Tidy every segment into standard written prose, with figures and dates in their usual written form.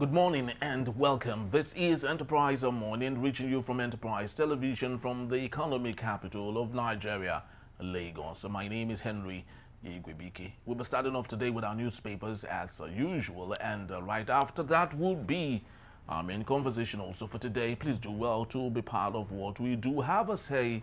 Good morning and welcome. This is Enterprise Morning, reaching you from Enterprise Television from the economic capital of Nigeria, Lagos. My name is Henry Igwebike. We'll be starting off today with our newspapers as usual, and right after that will be our main conversation also for today. Please do well to be part of what we do. Have a say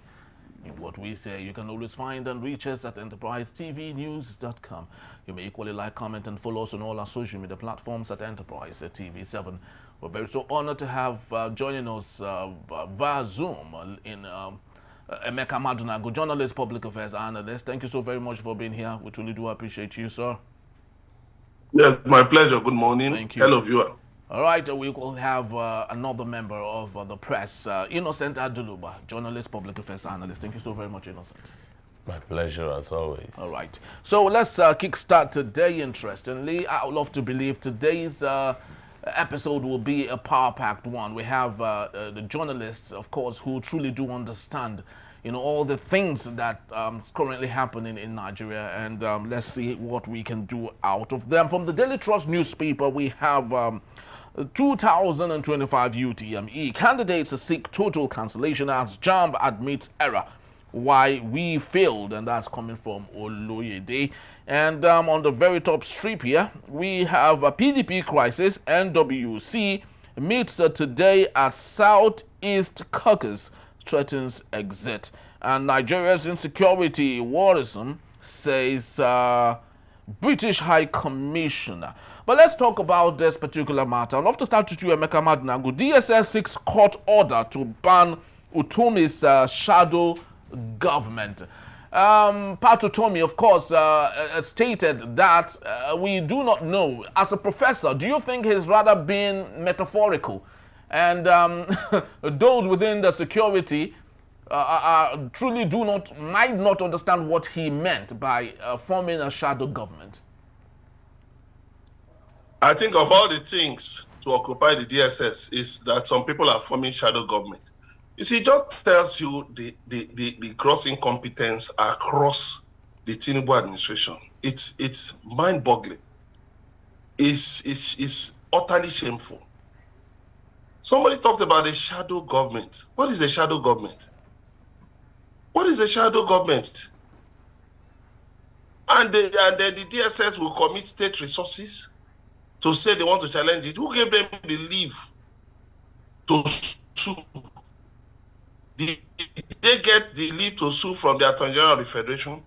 in what we say. You can always find and reach us at enterprisetvnews.com. You may equally like, comment, and follow us on all our social media platforms at Enterprise TV7. We're very so honored to have joining us via Zoom in Emeka Madunagu, journalist, public affairs analyst. Thank you so very much for being here. We truly do appreciate you, sir. Yes, my pleasure. Good morning. Thank you. Hello, viewer. All right, we will have another member of the press, Innocent Aduluba, journalist, public affairs analyst. Thank you so very much, Innocent. My pleasure, as always. All right. So let's kickstart today, interestingly. I would love to believe today's episode will be a power-packed one. We have the journalists, of course, who truly do understand, all the things that currently happening in Nigeria, and let's see what we can do out of them. From the Daily Trust newspaper, we have 2025 UTME. Candidates seek total cancellation as JAMB admits error. Why we failed, and that's coming from Oloyede. And on the very top strip here, we have a PDP crisis. NWC meets today at Southeast Caucus, threatens exit. And Nigeria's insecurity worrisome, says British High Commissioner. But let's talk about this particular matter. I'd love to start with you, Emeka Madunagu. DSS seeks court order to ban Utomi's shadow government. Pat Utomi, of course, stated that we do not know. As a professor, do you think he's rather being metaphorical? And those within the security truly might not understand what he meant by forming a shadow government. I think of all the things to occupy the DSS is that some people are forming shadow government. You see, it just tells you the gross incompetence across the Tinubu administration. It's mind-boggling. It's utterly shameful. Somebody talked about a shadow government. What is a shadow government? What is a shadow government? And then the DSS will commit state resources to say they want to challenge it. Who gave them the leave to sue? Did they get the leave to sue from the Attorney General of the Federation?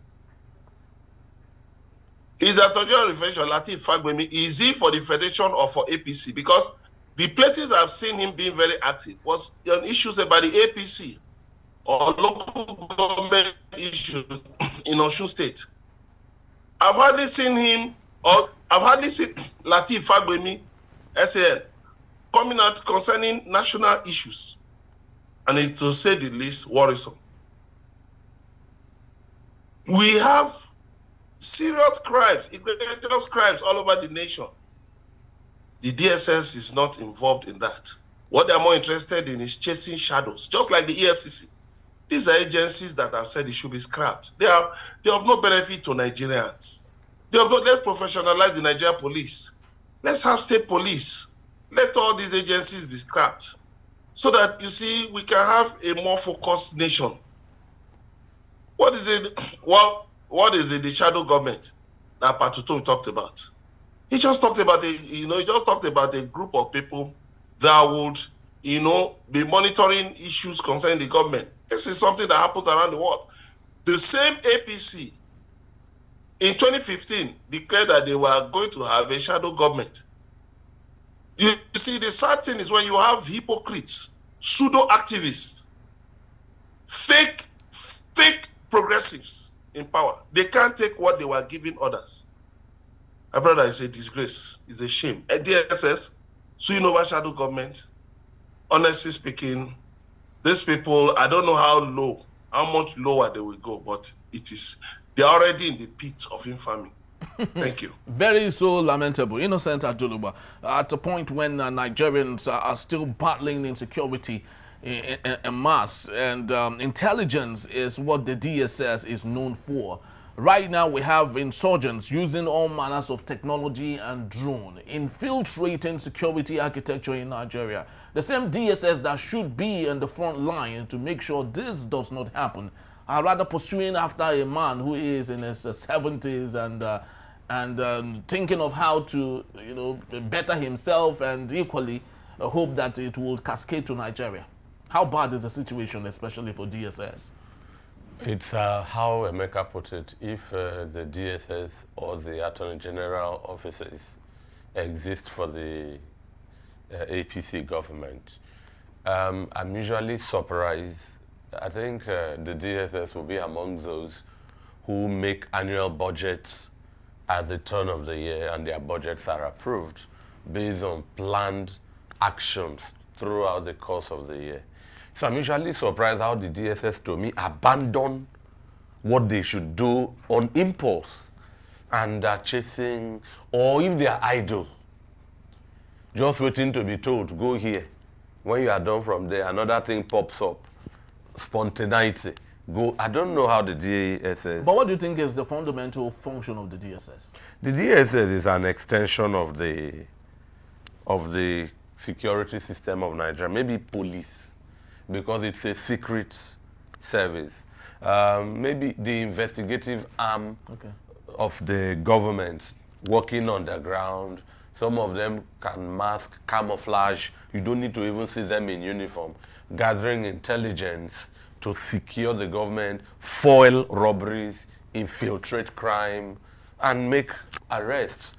Is the Attorney General of the Federation, Lateef Fagbemi, is he for the Federation or for APC? Because the places I've seen him being very active was on issues about the APC or local government issues in Osun State. I've hardly seen him, or I've hardly seen Lateef Fagbemi, SAN, coming out concerning national issues. And it's, to say the least, worrisome. We have serious crimes, egregious crimes all over the nation. The DSS is not involved in that. What they're more interested in is chasing shadows, just like the EFCC. These are agencies that have said it should be scrapped. They have no benefit to Nigerians. Let's professionalize the Nigeria police. Let's have state police. Let all these agencies be scrapped, so that, you see, we can have a more focused nation. What is it? Well, what is it, the shadow government that Patuto talked about? He just talked about a group of people that would, be monitoring issues concerning the government. This is something that happens around the world. The same APC in 2015 declared that they were going to have a shadow government. You see, the sad thing is when you have hypocrites, pseudo-activists, fake progressives in power, they can't take what they were giving others. My brother, is a disgrace. It's a shame. At DSS, suing over shadow government, honestly speaking, these people, I don't know how much lower they will go, but they're already in the pit of infamy. Thank you. Very so lamentable. Innocent Aduluba, at a point when Nigerians are still battling insecurity in mass, and intelligence is what the DSS is known for. Right now, we have insurgents using all manners of technology and drone, infiltrating security architecture in Nigeria. The same DSS that should be in the front line to make sure this does not happen are rather pursuing after a man who is in his 70s and thinking of how to, better himself and equally hope that it will cascade to Nigeria. How bad is the situation, especially for DSS? It's how Emeka put it. If the DSS or the Attorney General offices exist for the APC government, I'm usually surprised. I think the DSS will be among those who make annual budgets at the turn of the year, and their budgets are approved based on planned actions throughout the course of the year. So I'm usually surprised how the DSS to me abandon what they should do on impulse and are chasing, or if they are idle, just waiting to be told, go here. When you are done from there, another thing pops up. Spontaneity. Go. I don't know how the DSS... But what do you think is the fundamental function of the DSS? The DSS is an extension of the security system of Nigeria, maybe police, because it's a secret service. Maybe the investigative arm of the government working on the ground. Some of them can mask, camouflage. You don't need to even see them in uniform. Gathering intelligence to secure the government, foil robberies, infiltrate crime, and make arrests.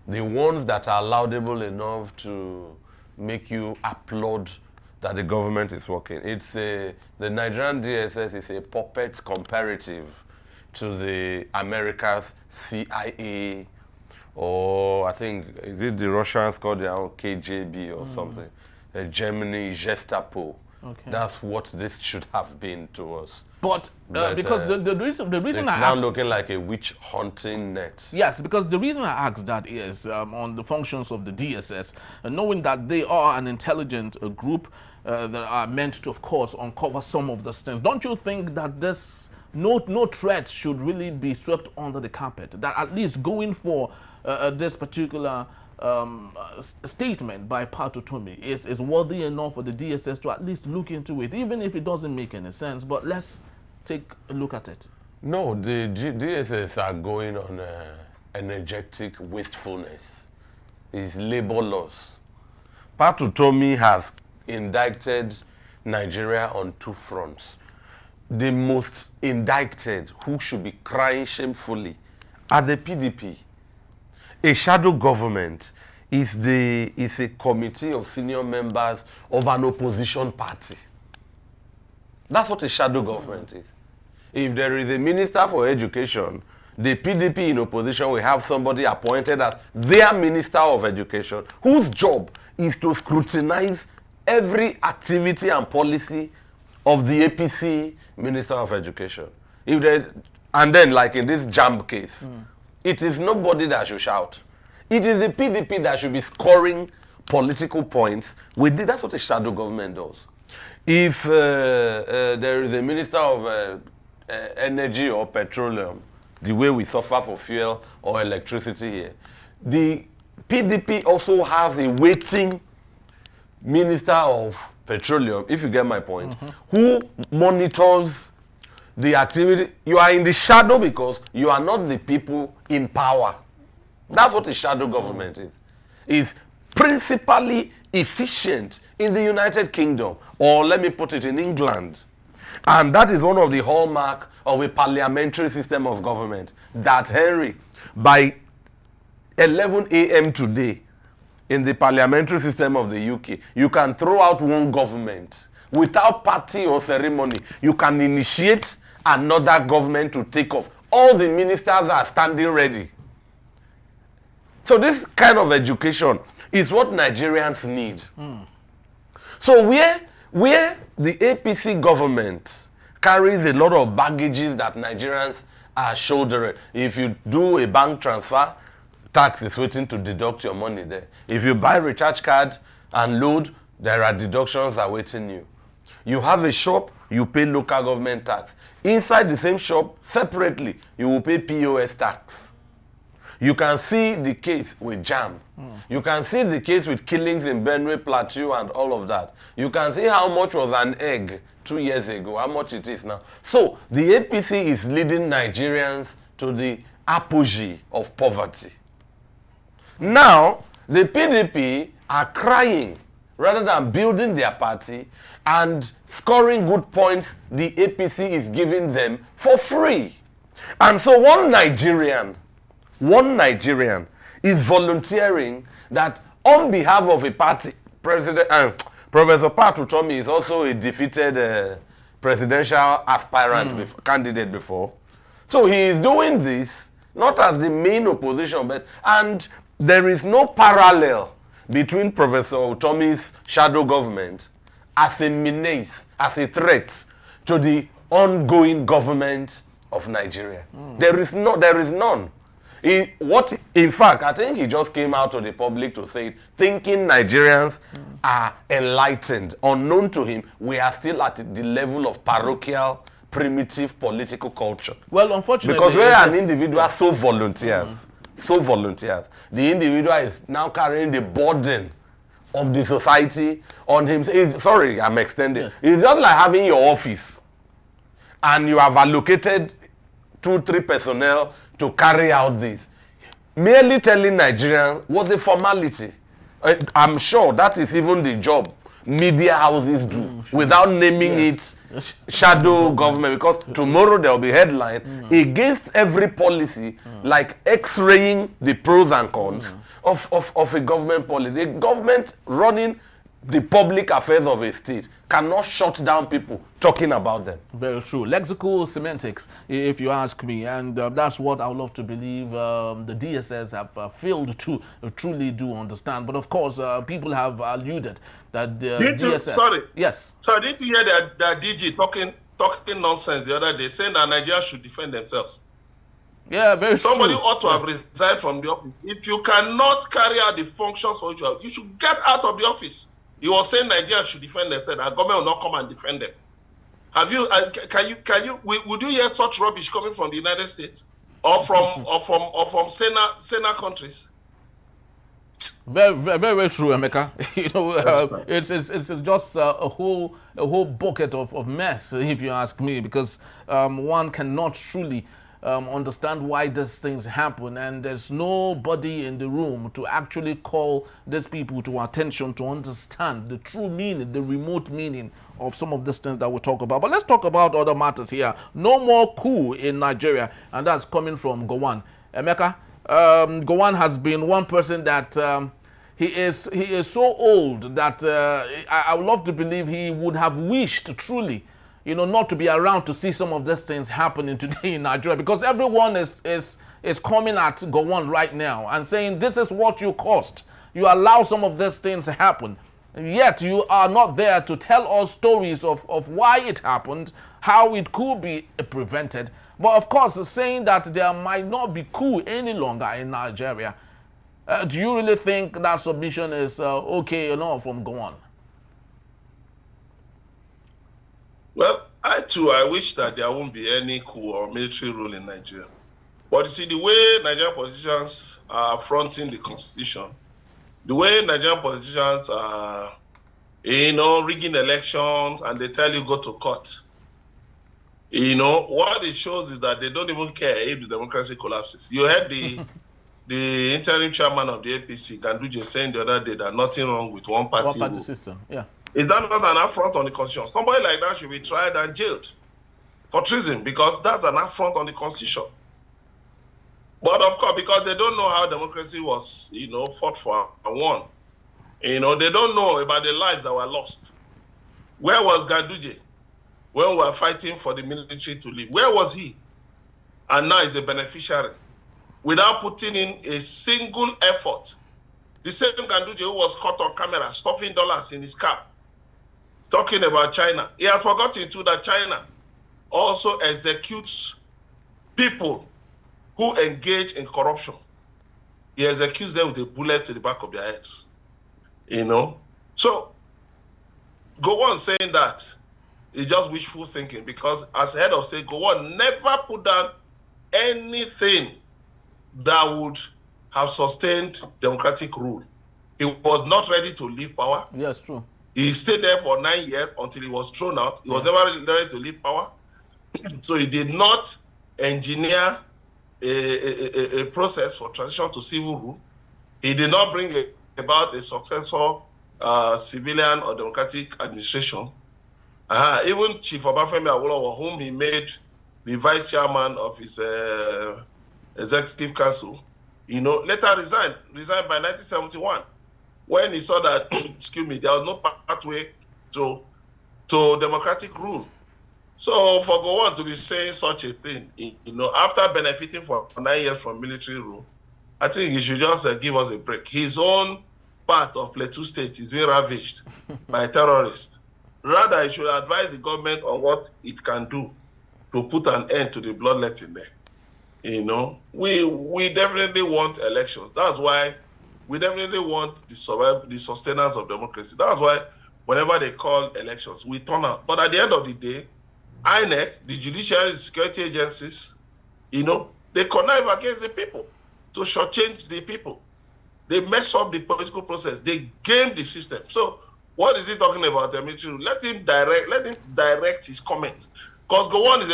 The ones that are laudable enough to make you applaud that the government is working. The Nigerian DSS is a puppet comparative to the America's CIA, or I think, is it the Russians called their own KGB or something? Germany, Gestapo. Okay. That's what this should have been to us. But because the reason it's I now asked, looking like a witch hunting net. yes, because the reason I asked that is on the functions of the DSS, knowing that they are an intelligent group that are meant to, of course, uncover some of those things. Don't you think that this no threat should really be swept under the carpet? That at least going for this particular statement by Utomi is worthy enough for the DSS to at least look into it, even if it doesn't make any sense. But let's take a look at it. No, the DSS are going on energetic wastefulness. It's labor loss. Utomi has indicted Nigeria on two fronts. The most indicted, who should be crying shamefully, are the PDP. A shadow government is a committee of senior members of an opposition party. That's what a shadow government is. If there is a minister for education, the PDP in opposition will have somebody appointed as their minister of education, whose job is to scrutinize every activity and policy of the APC Minister of Education. And then, like in this JAMB case, it is nobody that should shout. It is the PDP that should be scoring political points. That's what a shadow government does. If there is a minister of energy or petroleum, the way we suffer for fuel or electricity here, the PDP also has a waiting minister of petroleum, if you get my point, who monitors the activity. You are in the shadow because you are not the people in power. That's what a shadow government is. It's principally efficient in the United Kingdom, or let me put it in England. And that is one of the hallmarks of a parliamentary system of government. That, Henry, by 11 a.m. today, in the parliamentary system of the UK, you can throw out one government without party or ceremony. You can initiate another government to take off. All the ministers are standing ready. So this kind of education is what Nigerians need. So where the APC government carries a lot of baggages that Nigerians are shouldering. If you do a bank transfer, tax is waiting to deduct your money there. If you buy a recharge card and load, there are deductions awaiting you. You have a shop, you pay local government tax. Inside the same shop, separately, you will pay POS tax. You can see the case with jam. You can see the case with killings in Benue Plateau and all of that. You can see how much was an egg 2 years ago, how much it is now. So the APC is leading Nigerians to the apogee of poverty. Now, the PDP are crying rather than building their party and scoring good points the APC is giving them for free. And so one Nigerian is volunteering that on behalf of a party, Professor Utomi is also a defeated presidential aspirant, candidate before. So he is doing this not as the main opposition, and there is no parallel between Professor Utomi's shadow government as a menace, as a threat to the ongoing government of Nigeria. There is none. In fact, I think he just came out to the public to say it, thinking Nigerians are enlightened. Unknown to him, we are still at the level of parochial, primitive political culture. Well, unfortunately, because where an individual so volunteers, the individual is now carrying the burden of the society on him. Sorry, I'm extending. Yes. It's just like having your office and you have allocated 2-3 personnel to carry out this. Merely telling Nigerians was a formality. I'm sure that is even the job media houses do without naming it shadow government, because tomorrow there will be headline against every policy like x-raying the pros and cons of a government policy. A government running the public affairs of a state cannot shut down people talking about them. Very true. Lexical semantics, if you ask me, and that's what I would love to believe the DSS have failed to truly do understand. But of course, people have alluded that the DSS... Yes. So did you hear that DG talking nonsense the other day, saying that Nigeria should defend themselves? Yeah, very Somebody true. ought to have resigned from the office. If you cannot carry out the functions for which you should get out of the office. He was saying Nigeria should defend themselves. Our government will not come and defend them. Have you? Would you hear such rubbish coming from the United States or from Sena countries? Very, very, very true, Emeka. You know, it's just a whole bucket of mess, if you ask me, because one cannot truly understand why these things happen, and there's nobody in the room to actually call these people to attention to understand the true meaning, the remote meaning of some of these things that we talk about. But let's talk about other matters here. No more coup in Nigeria, and that's coming from Gowon. Emeka, Gowon has been one person that he is so old that I would love to believe he would have wished truly, you know, not to be around to see some of these things happening today in Nigeria, because everyone is coming at Gowon right now and saying this is what you caused. You allow some of these things to happen, and yet you are not there to tell us stories of why it happened, how it could be prevented. But of course, saying that there might not be coup any longer in Nigeria, do you really think that submission is okay enough from Gowon? Well, I wish that there won't be any coup or military rule in Nigeria. But you see, the way Nigerian politicians are fronting the constitution, the way Nigerian politicians are, rigging elections, and they tell you go to court, what it shows is that they don't even care if the democracy collapses. You heard the interim chairman of the APC, Ganduje, saying the other day that nothing wrong with one-party system. Yeah. Is that not an affront on the constitution? Somebody like that should be tried and jailed for treason, because that's an affront on the constitution. But of course, because they don't know how democracy was, fought for and won. They don't know about the lives that were lost. Where was Ganduje when we were fighting for the military to leave? Where was he? And now he's a beneficiary without putting in a single effort. The same Ganduje who was caught on camera stuffing dollars in his cap, talking about China. He has forgotten too that China also executes people who engage in corruption. He executes them with a bullet to the back of their heads. So, go on saying that it's just wishful thinking, because as head of state, Gowon never put down anything that would have sustained democratic rule. He was not ready to leave power. Yes, true. He stayed there for 9 years until he was thrown out. He was never ready to leave power. So he did not engineer a process for transition to civil rule. He did not bring about a successful civilian or democratic administration. Even Chief Obafemi Awolowo, whom he made the vice chairman of his executive council, later resigned by 1971 when he saw that, excuse me, there was no pathway to democratic rule. So for Gowon to be saying such a thing, after benefiting for 9 years from military rule, I think he should just give us a break. His own part of Plateau State is being ravaged by terrorists. Rather, he should advise the government on what it can do to put an end to the bloodletting there. We definitely want elections. That's why we definitely want the sustenance of democracy. That's why whenever they call elections, we turn out. But at the end of the day, INEC, the judiciary, the security agencies, they connive against the people to shortchange the people. They mess up the political process. They game the system. So what is he talking about? Let him direct his comments. Because Gowon is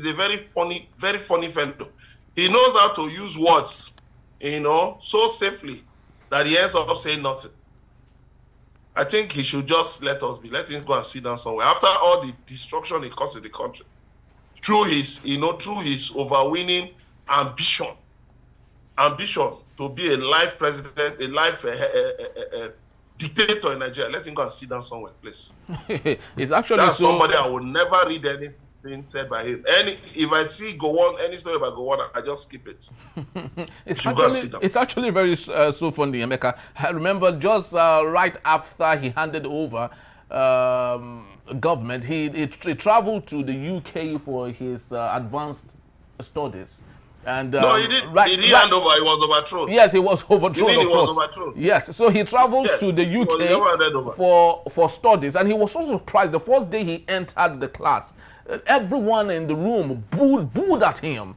a very funny fellow. He knows how to use words, so safely that he ends up saying nothing. I think he should just let us be. Let him go and sit down somewhere. After all the destruction he caused in the country, through his overweening ambition to be a life president, a life dictator in Nigeria. Let him go and sit down somewhere, please. It's actually that's somebody I would never read anything said by him. If I see any story about Gowon, I just skip it. It's actually very so funny, Emeka. I remember just right after he handed over government, he traveled to the UK for his advanced studies. And, no, he did. Did he hand over? He was overthrown. Yes, he was overthrown. He was overthrown. Yes, so he traveled to the UK for studies, and he was so surprised. The first day he entered the class, everyone in the room booed at him,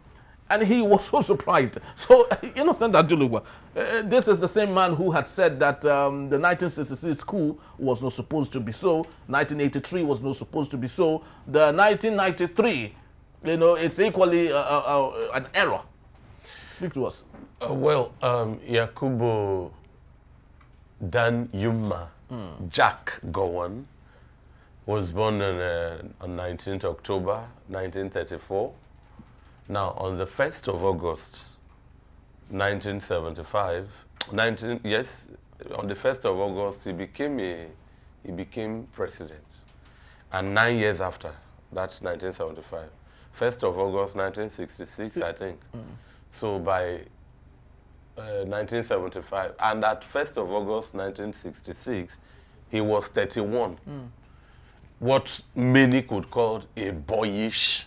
and he was so surprised. So, Senator Juluwa, this is the same man who had said that the 1966 coup was not supposed to be so, 1983 was not supposed to be so, the 1993. It's equally an error. Speak to us. Yakubu Dan Yuma Jack Gowon was born on 19th October 1934. Now, on the 1st of August 1975, on the 1st of August, he became president. And 9 years after, that's 1975. 1st of August 1966, I think. So by 1975, and at 1st of August 1966, he was 31. What many could call a boyish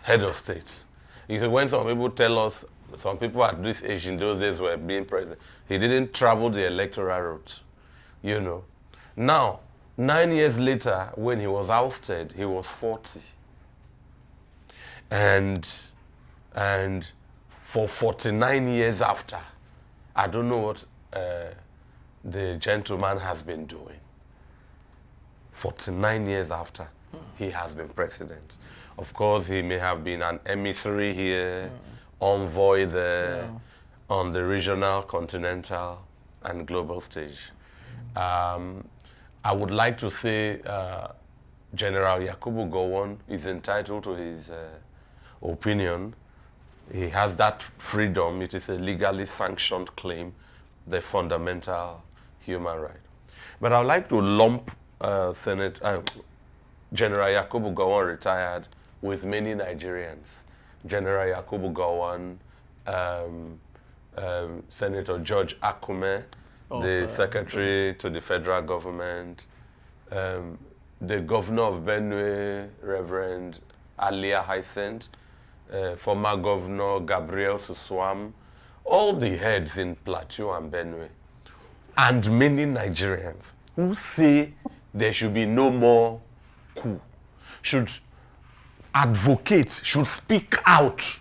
head of state. When some people tell us, some people at this age in those days were being president, he didn't travel the electoral route, Now, 9 years later, when he was ousted, he was 40. And for 49 years after, I don't know what the gentleman has been doing. 49 years after, he has been president. Of course, he may have been an emissary here, envoy there, on the regional, continental, and global stage. I would like to say General Yakubu Gowon is entitled to his opinion. He has that freedom. It is a legally sanctioned claim, the fundamental human right. But I would like to lump General Yakubu Gowon retired with many Nigerians. General Yakubu Gowon, Senator George Akume, the secretary to the federal government, the governor of Benue, Reverend Alia Hyacinth, former governor Gabriel Suswam, all the heads in Plateau and Benue, and many Nigerians who say there should be no more coup should advocate, should speak out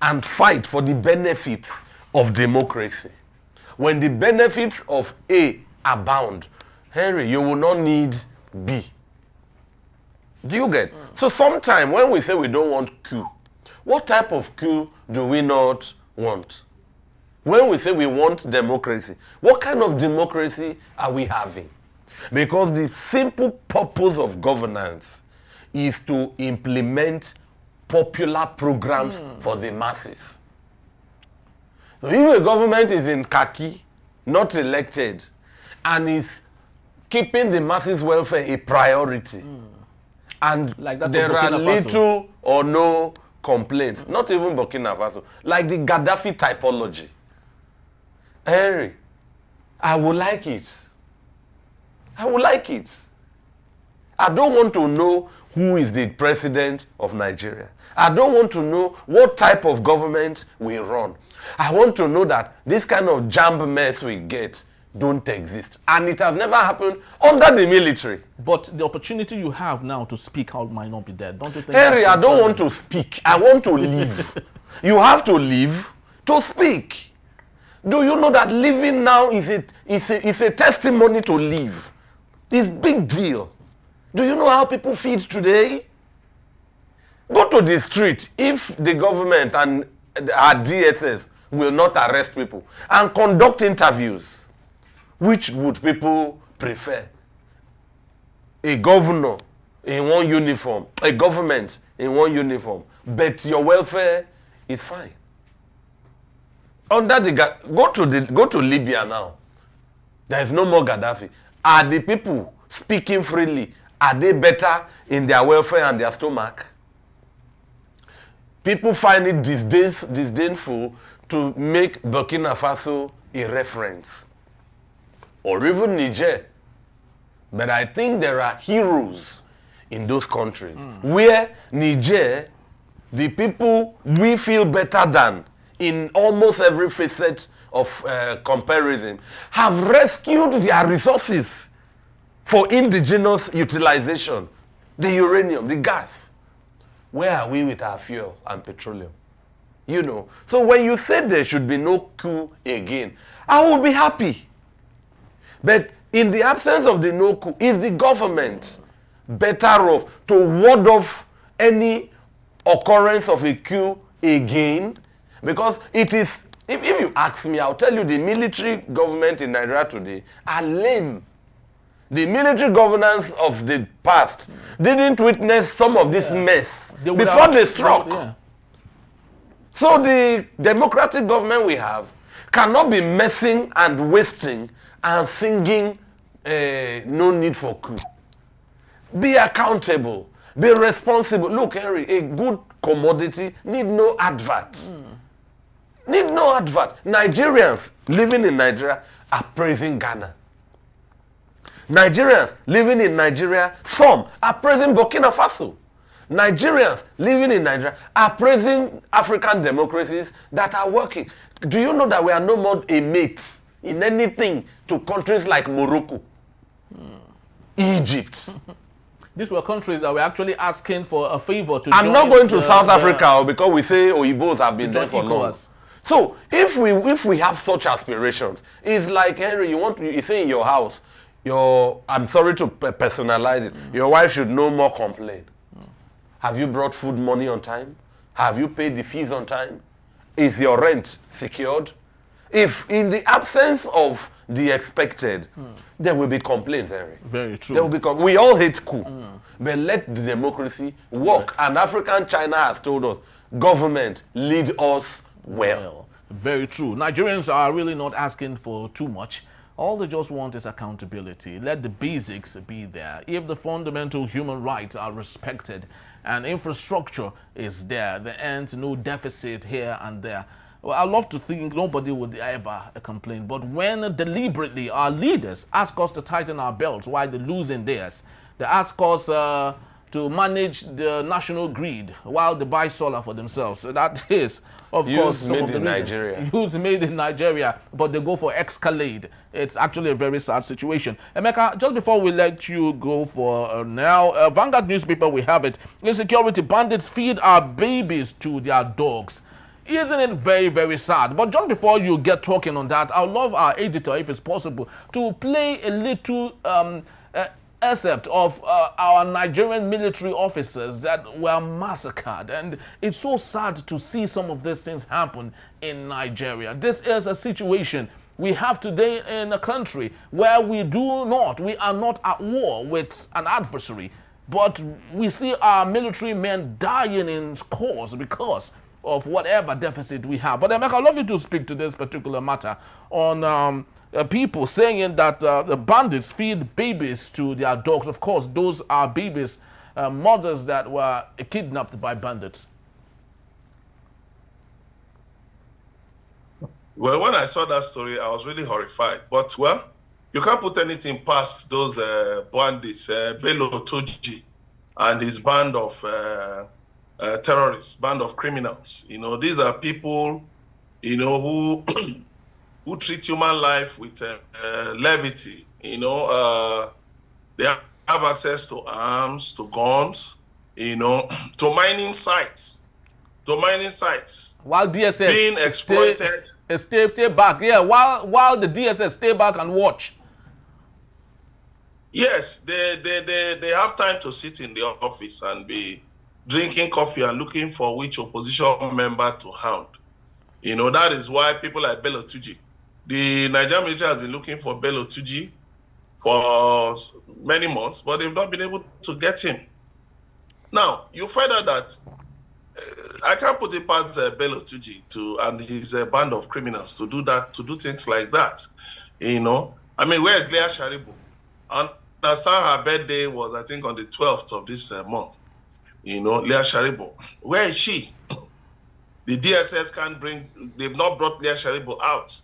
and fight for the benefits of democracy. When the benefits of A abound, Henry, you will not need B. Do you get? So sometimes when we say we don't want coup, what type of coup do we not want? When we say we want democracy, what kind of democracy are we having? Because the simple purpose of governance is to implement popular programs for the masses. So if a government is in khaki, not elected, and is keeping the masses' welfare a priority, and Like that there of are Burkina Faso. little or no complaints, not even Burkina Faso, like the Gaddafi typology, Henry, I would like it. I would like it. I don't want to know who is the president of Nigeria. I don't want to know what type of government we run. I want to know that this kind of jam mess we get don't exist. And it has never happened under the military. But the opportunity you have now to speak out might not be there. Don't you think? Henry, that's I don't want concerning? to speak. I want to live. You have to live to speak. Do you know that living now is a testimony to live? It's big deal. Do you know how people feed today? Go to the street. If the government and our DSS will not arrest people and conduct interviews, which would people prefer? A governor in one uniform, a government in one uniform, but your welfare is fine. Under the go to Libya now. There is no more Gaddafi. Are the people speaking freely? Are they better in their welfare and their stomach? People find it disdainful to make Burkina Faso a reference, or even Niger. But I think there are heroes in those countries where Niger, the people we feel better than in almost every facet of comparison, have rescued their resources for indigenous utilization. The uranium, the gas. Where are we with our fuel and petroleum? You know. So when you say there should be no coup again, I will be happy. But in the absence of the no coup, is the government better off to ward off any occurrence of a coup again? Because it is, if you ask me, I'll tell you the military government in Nigeria today are lame. The military governance of the past didn't witness some of this mess before they struck. Yeah. So the democratic government we have cannot be messing and wasting and singing no need for coup. Be accountable. Be responsible. Look, Henry, a good commodity need no advert. Need no advert. Nigerians living in Nigeria are praising Ghana. Nigerians living in Nigeria, some are praising Burkina Faso. Nigerians living in Nigeria are praising African democracies that are working. Do you know that we are no more a mate in anything to countries like Morocco, Egypt? These were countries that were actually asking for a favor to I'm join not going to the- South the- Africa because we say Oyibos have been to there join for long. ECOWAS. So if we have such aspirations, it's like, Henry, you say in your house, I'm sorry to personalize it, your wife should no more complain. Have you brought food money on time? Have you paid the fees on time? Is your rent secured? If in the absence of the expected, there will be complaints, Henry. Very true. There will be we all hate coup, but let the democracy work. And African China has told us, government, lead us well. Very true. Nigerians are really not asking for too much. All they just want is accountability. Let the basics be there. If the fundamental human rights are respected and infrastructure is there, there ain't no deficit here and there. Well, I love to think nobody would ever complain. But when deliberately our leaders ask us to tighten our belts while they're losing theirs, they ask us to manage the national greed while they buy solar for themselves. So that is Of course, Use made in Nigeria. Use made in Nigeria, but they go for Escalade. It's actually a very sad situation. Emeka, just before we let you go for now, Vanguard newspaper, we have it. Insecurity bandits feed our babies to their dogs. Isn't it very, very sad? But just before you get talking on that, I'd love our editor, if it's possible, to play a little excerpt of our Nigerian military officers that were massacred. And it's so sad to see some of these things happen in Nigeria. This is a situation we have today in a country where we are not at war with an adversary, but we see our military men dying in scores because of whatever deficit we have. But Emeka, I'd love you to speak to this particular matter on people saying that the bandits feed babies to their dogs. Of course, those are babies, mothers that were kidnapped by bandits. Well, when I saw that story, I was really horrified. But, well, you can't put anything past those bandits, Bello Toji and his band of terrorists, band of criminals. You know, these are people, you know, who treat human life with levity. You know, they have access to arms, to guns, you know, to mining sites. While DSS being exploited. Stay back. Yeah, while the DSS stay back and watch. Yes, they have time to sit in the office and be drinking coffee and looking for which opposition member to hound. You know, that is why people like Bello Tuji, the Nigerian military has been looking for Bello Tuji for many months, but they've not been able to get him. Now, you find out that I can't put it past Bello Tuji and his band of criminals to do things like that. You know, I mean, where is Leah Sharibu? I understand her birthday was, I think, on the 12th of this month. You know, Leah Sharibu. Where is she? The DSS they've not brought Leah Sharibu out.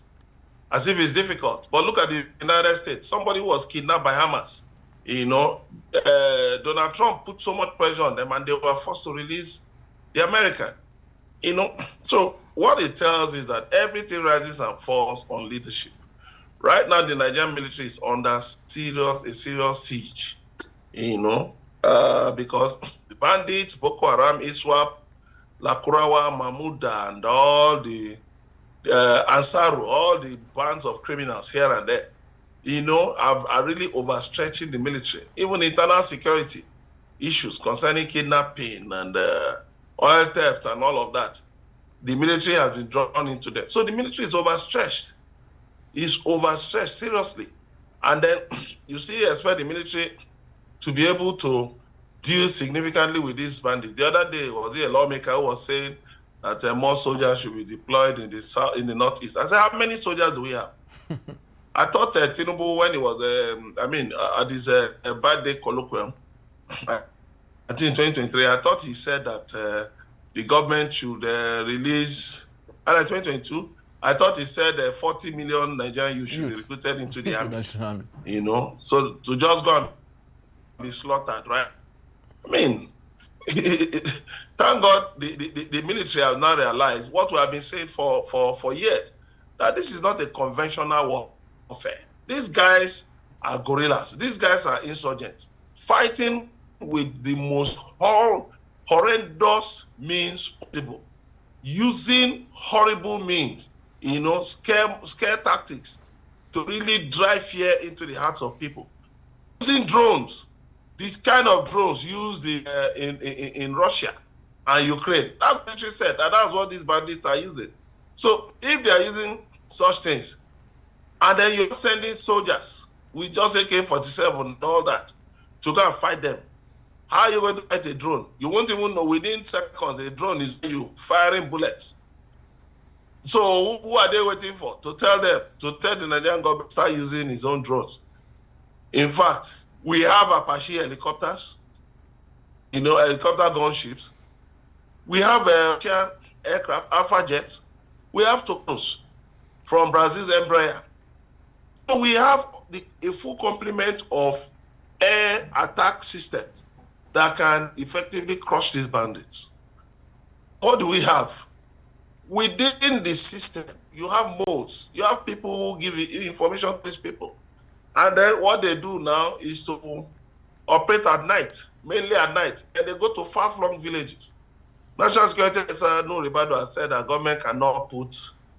As if it's difficult. But look at the United States. Somebody who was kidnapped by Hamas. You know, Donald Trump put so much pressure on them and they were forced to release the American. You know, so what it tells is that everything rises and falls on leadership. Right now, the Nigerian military is under a serious siege. You know, because the bandits, Boko Haram, ISWAP, Lakurawa, Mahmouda, and all the Ansaru, all the bands of criminals here and there, you know, are really overstretching the military. Even internal security issues concerning kidnapping and oil theft and all of that, the military has been drawn into them. So the military is overstretched. It's overstretched, seriously. And then you see, expect the military to be able to deal significantly with these bandits. The other day, was a lawmaker who was saying that more soldiers should be deployed in the south, in the northeast. I said, how many soldiers do we have? I thought Tinubu, when he was, at his birthday colloquium, I think in 2023, I thought he said that the government should release, and in 2022, I thought he said 40 million Nigerian youth should be recruited into the army. You know, so to just go and be slaughtered, right? I mean, thank God the military have now realized what we have been saying for years, that this is not a conventional warfare. These guys are guerrillas. These guys are insurgents fighting with the most horrendous means possible, using horrible means, you know, scare tactics to really drive fear into the hearts of people. Using drones, these kind of drones used in Russia and Ukraine. That country said that that's what these bandits are using. So if they are using such things, and then you're sending soldiers with just AK-47 and all that to go and fight them, how are you going to fight a drone? You won't even know within seconds a drone is you firing bullets. So who are they waiting for? To tell them, to tell the Nigerian government start using his own drones. In fact, we have Apache helicopters, you know, helicopter gunships. We have aircraft, Alpha jets. We have tokens from Brazil's Embraer. So we have a full complement of air attack systems that can effectively crush these bandits. What do we have? within the system, you have modes. You have people who give information to these people. And then what they do now is to operate at night, mainly at night. And they go to far-flung villages. National Security Officer No Ribado has said that government cannot put,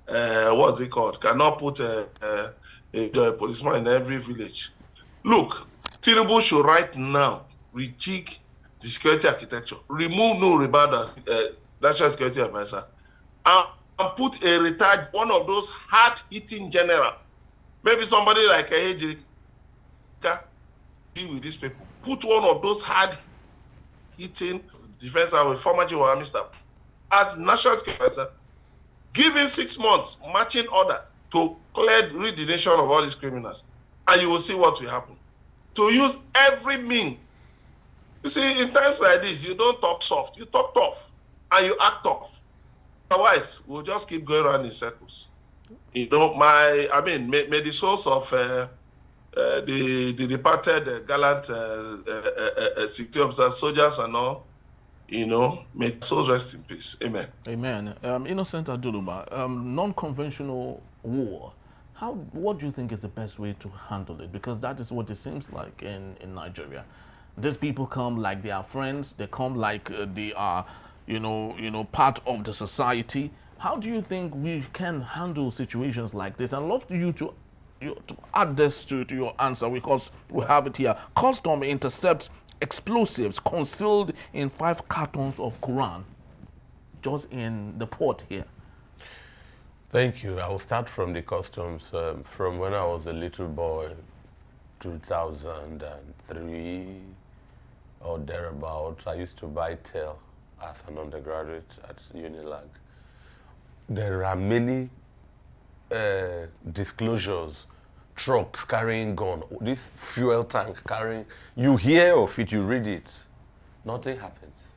what's it called? Cannot put a policeman in every village. Look, Tinubu should right now rejig the security architecture, remove No Ribado as National Security Advisor, and put a retired, one of those hard-hitting general, maybe somebody like a deal with these people. Put one of those hard-hitting defense and former Chief Army staff as National Security Advisor. Give him 6 months marching orders to clear the nation of all these criminals, and you will see what will happen. To use every means. You see, in times like this, you don't talk soft, you talk tough, and you act tough. Otherwise, we'll just keep going around in circles. You know, may the souls of the departed gallant security officers, soldiers and all, you know, may the souls rest in peace. Amen. Amen. Innocent Aduluba, non-conventional war. What do you think is the best way to handle it? Because that is what it seems like in Nigeria. These people come like they are friends. They come like they are, part of the society. How do you think we can handle situations like this? I'd love you to add this to your answer, because we have it here. Custom intercepts explosives concealed in 5 cartons of Quran, just in the port here. Thank you. I will start from the customs. From when I was a little boy, 2003 or thereabout, I used to buy tail as an undergraduate at Unilag. There are many disclosures, trucks carrying gun, this fuel tank carrying, you hear of it, you read it, nothing happens.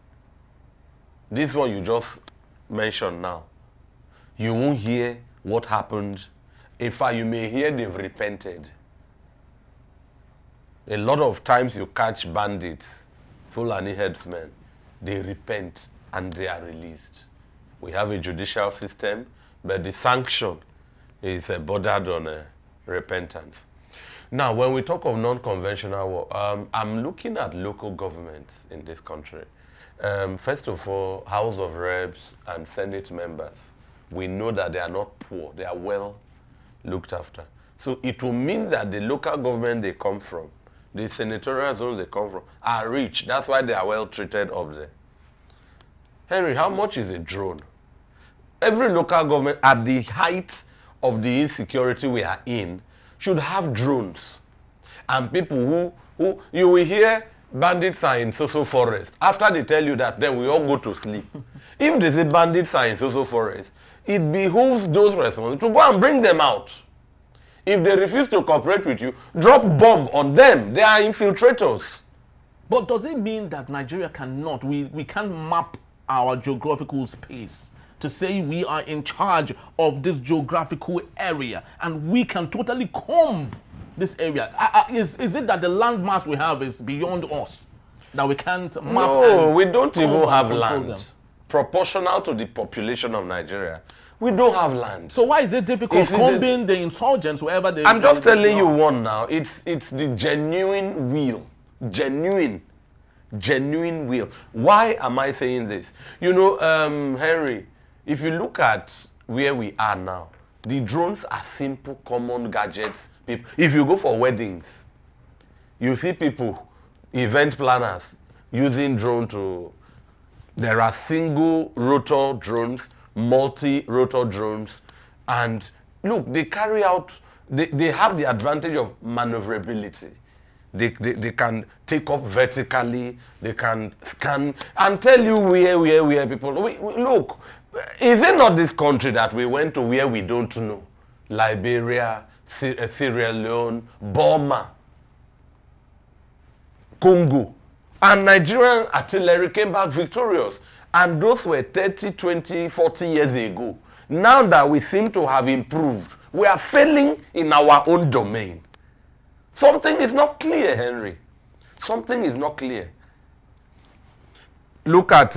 This one you just mentioned now, you won't hear what happened. In fact, you may hear they've repented. A lot of times you catch bandits, Fulani headsmen, they repent and they are released. We have a judicial system, but the sanction is bordered on repentance. Now, when we talk of non-conventional war, I'm looking at local governments in this country. First of all, House of Reps and Senate members. We know that they are not poor, they are well looked after. So it will mean that the local government they come from, the senatorial zones they come from, are rich. That's why they are well treated up there. Henry, how much is a drone? Every local government at the height of the insecurity we are in should have drones. And people who you will hear bandits are in so-so forest. After they tell you that, then we all go to sleep. If they say bandits are in so-so forest, it behooves those responsible to go and bring them out. If they refuse to cooperate with you, drop bomb on them. They are infiltrators. But does it mean that Nigeria cannot, we can't map our geographical space to say we are in charge of this geographical area and we can totally comb this area? Is it that the landmass we have is beyond us, that we can't map? No, we don't even have land. Them? Proportional to the population of Nigeria, we don't have land. So why is it difficult combing the insurgents wherever they... I'm just telling you one now. It's the genuine will. Genuine will. Why am I saying this? You know, Henry, if you look at where we are now, the drones are simple, common gadgets. If you go for weddings, you see people, event planners, using drone to... There are single rotor drones, multi-rotor drones, and look, they carry out, they have the advantage of maneuverability. They can take off vertically, they can scan and tell you where people... Look, is it not this country that we went to where we don't know? Liberia, Sierra Leone, Burma, Congo. And Nigerian artillery came back victorious. And those were 30, 20, 40 years ago. Now that we seem to have improved, we are failing in our own domain. Something is not clear, Henry. Something is not clear. Look at,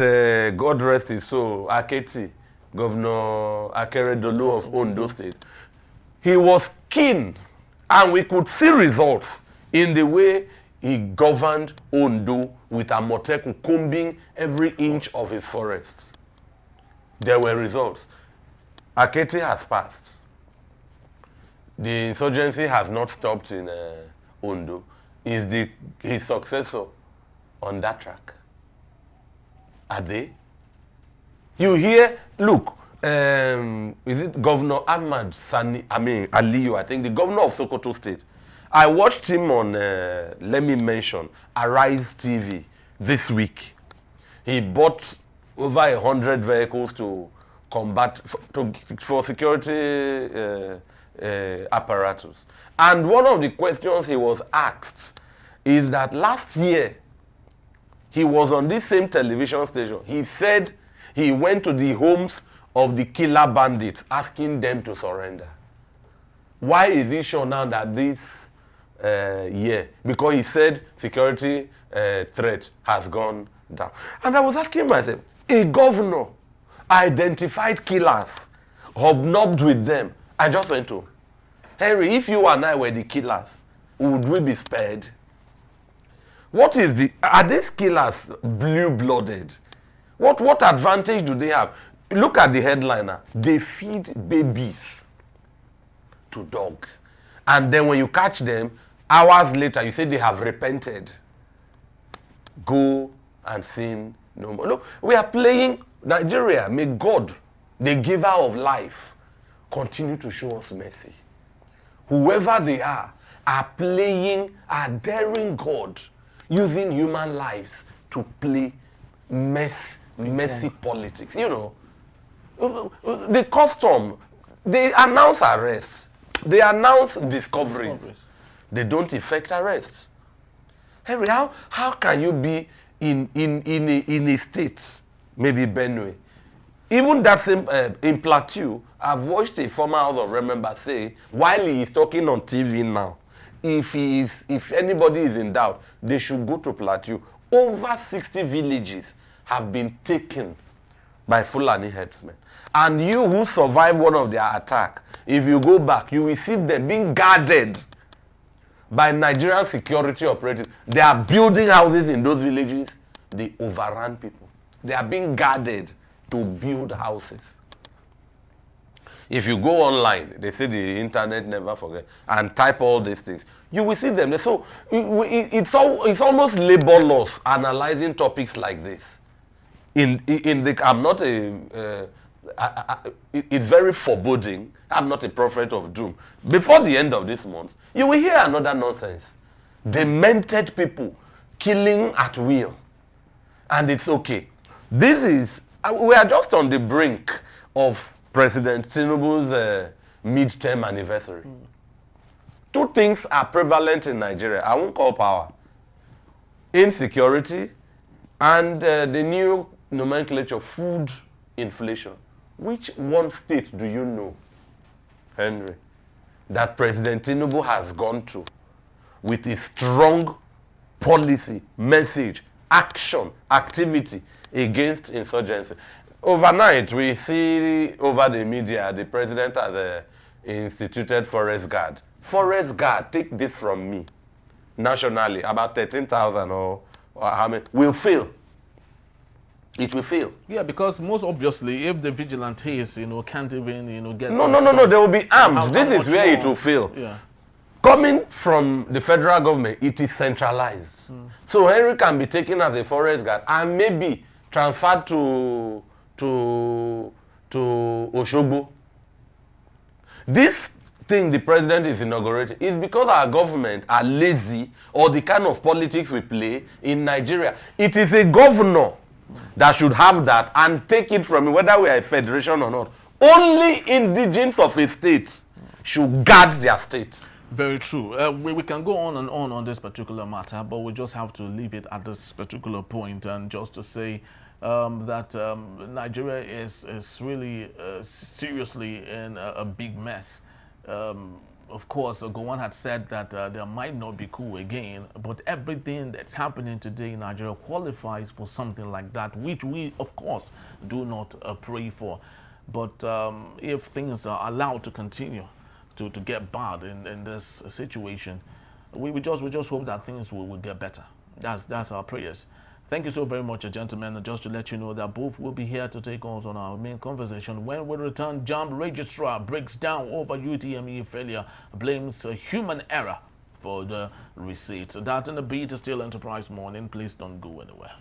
God rest his soul, Aketi. Governor Akeredolu of Ondo State. He was keen, and we could see results in the way he governed Ondo with Amotekun combing every inch of his forest. There were results. Akete has passed. The insurgency has not stopped in Ondo. Is his successor on that track? Are they? You hear, look, is it Governor Ahmad Aliyu, I think, the governor of Sokoto State. I watched him on, let me mention, Arise TV this week. He bought over 100 vehicles to combat, for security apparatus. And one of the questions he was asked is that last year, he was on this same television station. He said he went to the homes of the killer bandits, asking them to surrender. Why is he sure now that this year? Because he said security threat has gone down. And I was asking myself, a governor identified killers, hobnobbed with them. I just went to, Henry, if you and I were the killers, would we be spared? What is are these killers blue-blooded? What advantage do they have? Look at the headliner. They feed babies to dogs. And then when you catch them, hours later, you say they have repented. Go and sin no more. Look, we are playing Nigeria. May God, the giver of life, continue to show us mercy. Whoever they are playing, are daring God, using human lives to play messy politics. You know, the custom, they announce arrests, they announce discoveries. They don't effect arrests. Henry, how can you be in a state, maybe Benue, even that same in Plateau? I've watched a former House of Rep member say, while he is talking on TV now, if anybody is in doubt, they should go to Plateau. Over 60 villages have been taken by Fulani herdsmen. And you who survived one of their attack, if you go back, you will see them being guarded by Nigerian security operatives. They are building houses in those villages. They overrun people. They are being guarded to build houses. If you go online, they say the internet never forget, and type all these things, you will see them. So it's almost labor laws analyzing topics like this. I'm not it's very foreboding. I'm not a prophet of doom. Before the end of this month, you will hear another nonsense. Demented people killing at will. And it's okay. We are just on the brink of President Tinubu's mid-term anniversary. Two things are prevalent in Nigeria. I won't call power. Insecurity and the new nomenclature, food inflation. Which one state do you know, Henry, that President Tinubu has gone to with a strong policy, message, action, activity against insurgency? Overnight, we see over the media, the president has instituted forest guard. Forest guard, take this from me, nationally, about 13,000 or how many, will fail. It will fail. Yeah, because most obviously, if the vigilantes, can't even, get... No, they will be armed. This is where it will fail. Yeah. Coming from the federal government, it is centralized. So Henry can be taken as a forest guard and maybe transferred to Oshogbo. This thing the president is inaugurating is because our government are lazy, or the kind of politics we play in Nigeria. It is a governor that should have that and take it from me, whether we are a federation or not. Only indigents of a state should guard their state. Very true. We can go on this particular matter, but we just have to leave it at this particular point, and just to say that Nigeria is really seriously in a big mess. Of course, Gowon had said that there might not be coup again, but everything that's happening today in Nigeria qualifies for something like that, which we, of course, do not pray for. But if things are allowed to continue to get bad in this situation, we just hope that things will get better. That's our prayers. Thank you so very much, gentlemen. And just to let you know that both will be here to take us on our main conversation. When we return, JAMB Registrar breaks down over UTME failure, blames a human error for the receipts. That and the beat is still Enterprise Morning. Please don't go anywhere.